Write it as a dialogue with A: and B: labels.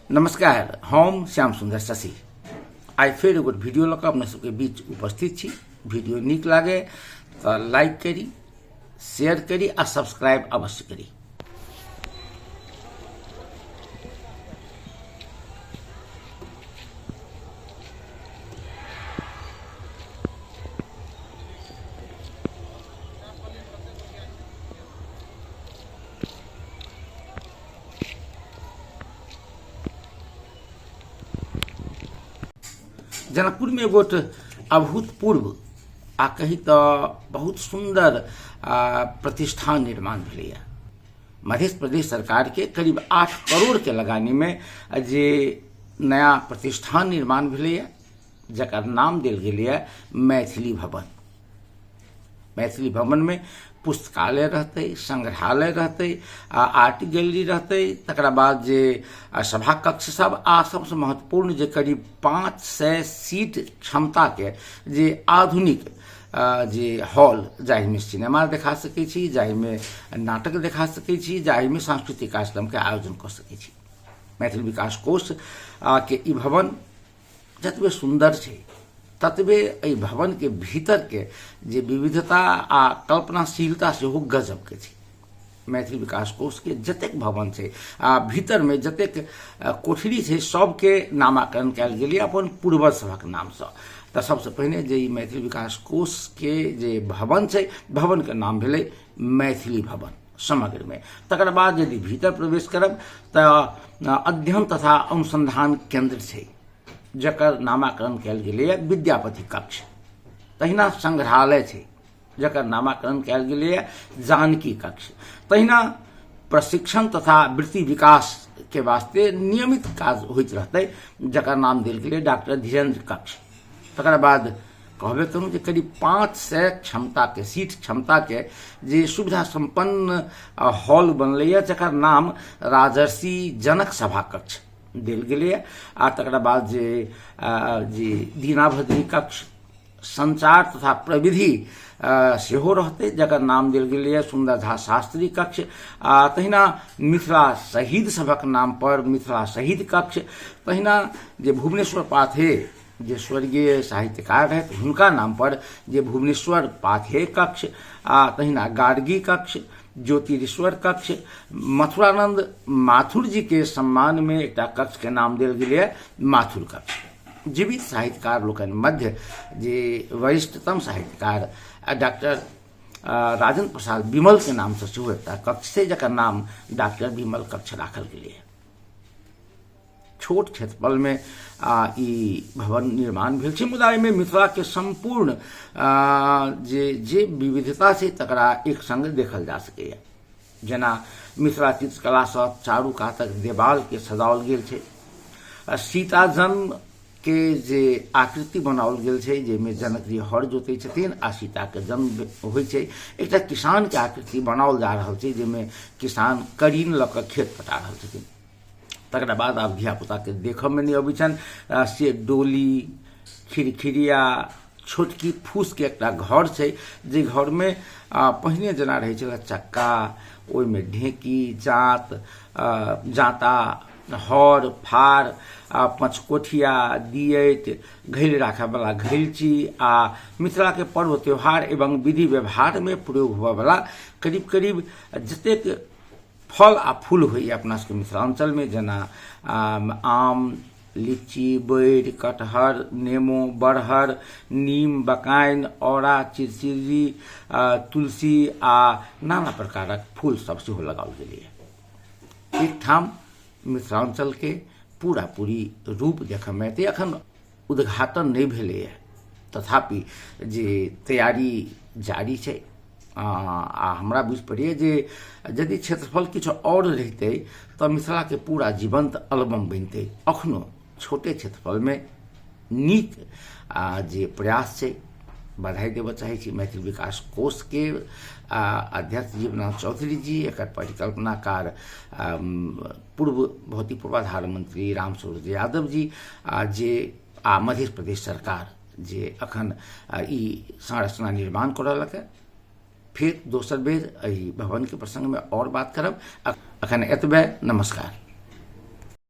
A: नमस्कार, हम श्याम सुंदर शशि आई फिर एगो वीडियो लऽ कऽ अपने सबके बीच उपस्थित छी। वीडियो नीक लागे तो लाइक करी, शेयर करी आ सब्सक्राइब अवश्य करी। जनकपुर में एगो अभूतपूर्व आ कही तो बहुत सुंदर प्रतिष्ठान निर्माण भेलैया। मध्य प्रदेश सरकार के करीब 8 करोड़ के लगानी में जे नया प्रतिष्ठान निर्माण भेलैया, जकर नाम देल गेलैया मैथिली भवन। मैथिली भवन में पुस्तकालय रहते, संग्रहालय रहते, आर्ट गैलरी रहते, तकरा बाद जे सभा कक्ष सब आ सबसे महत्वपूर्ण जे करीब 500 सीट क्षमता के जे आधुनिक जे हॉल, जाहि में सिनेमा देखा सकै छी, जाहि में नाटक देखा सकै छी, जाहि में सांस्कृतिक कार्यक्रम के आयोजन कर सकै छी। मैथिल विकास कोष के ई भवन जतबे सुंदर छै ततबे एहि भवन के भीतर के जे विविधता आ कल्पनाशीलता से हो गजब के छै। मैथिल विकास कोष के जतेक भवन छै भीतर में जतेक कोठरी छै सबके नामाकरण कयल गेलै अपन पूर्वज सभक नाम से। तो सबसे पहिने जे मैथिल विकास कोष के जे भवन छै, भवन के नाम भेलै मैथिली भवन समग्र में। तकर बाद यदि भीतर प्रवेश करब तो अध्ययन तथा अनुसंधान केंद्र छै, जकर नामाकरण कयल गेलैया विद्यापति कक्ष। तहिना संग्रहालय छै, जकर नामाकरण कयल गेलैया जानकी कक्ष। तहिना प्रशिक्षण तथा वृत्ति विकास के वास्ते नियमित काज होइत रहते, जकर नाम देल गेलै डॉक्टर धीरेन्द्र कक्ष। तकर बाद कहबे करूँ जे करीब 500 क्षमता के सीट क्षमता के जे सुविधा संपन्न हॉल बनलैया, जकर नाम राजर्षि जनक सभा कक्ष देल गेलैया। आ तकरा बाद जे दीनाभद्री कक्ष, संचार तथा प्रविधि सेहो रहते, जकर नाम देल गेलैया सुंदर झा शास्त्री कक्ष। तहिना मिथिला शहीद सभक नाम पर मिथिला शहीद कक्ष। तहिना जे भुवनेश्वर पाथे जे स्वर्गीय साहित्यकार रहथि, हुनका नाम पर जे भुवनेश्वर पाथे कक्ष। तहिना गार्गी कक्ष, ज्योतिरीश्वर कक्ष, मथुरानंद माथुर जी के सम्मान में एक कक्ष के नाम देल गेलै माथुर कक्ष। जीवित साहित्यकार लोकनि मध्य जे वरिष्ठतम साहित्यकार डॉक्टर राजेंद्र प्रसाद विमल के नाम से सेहो एकटा कक्ष छै, जकर नाम डॉक्टर विमल कक्ष राखल गेलै। छोट क्षेत्रफल में ई भवन निर्माण भेल छै, मुदा एहिमे मिथिला के संपूर्ण जे विविधता छै तकरा एक संग देखल जा सकैया। जेना मिथिला चित्रकला से चारू कातक देवाल के सजाओल गेल छै, सीता जन्म के जे आकृति बनाओल गेल छै, जेमे जनक जी हर जोतै छथिन आ सीता के जन्म होइ छै। एकटा किसान के आकृति बनाओल जा रहल छै, जेमे किसान करीन लऽ कऽ खेत पटा रहल छथिन। तकरा बाद आब धियापुता के देखऽ में नहीं अबै छन से डोली, खिरखिरिया, छोटकी फूस के एकटा घर छै, जे घर में पहिने जना रहै छल चक्का, ओहि में ढेकी, जांता, हर, फार, पचकोठिया, दियत, घैल राखे वाला घैलची आ मिथिला के पर्व त्योहार एवं विधि व्यवहार में प्रयोग हुआ वाला करीब करीब जतेक फल आ फूल होइए अपना सबके मिथिलांचल में, जना आम, लीची, बैर, कटहर, नेमो, बरहर, नीम, बकाइन, औरा, चिरचिरी, तुलसी आ नाना प्रकारक फूल सब सेहो लगाओल गेलै। एक ठाम मिथिलांचल के पूरा पूरी रूप देखऽ में एतै। अखन उद्घाटन नहीं भेलैया, तथापि जे तैयारी जारी छै। हमरा बुझ पड़िए जे यदि क्षेत्रफल किछु और रहते तो मिथिला के पूरा जीवंत एल्बम बनते। अखनो छोटे क्षेत्रफल में नीक जे प्रयास छै, बधाई देबऽ चाहे छी मैथिल विकास कोष के अध्यक्ष जीवनाथ चौधरी जी, एकर परिकल्पनाकार पूर्व भौतिक पूर्वाधार मंत्री रामसूरत यादव जी, जे मध्य प्रदेश सरकार जे अखन ई संरचना निर्माण कर रहलक है। फिर दोसर बेर एहि भवन के प्रसंग में और बात करब। अखन एतबे। नमस्कार।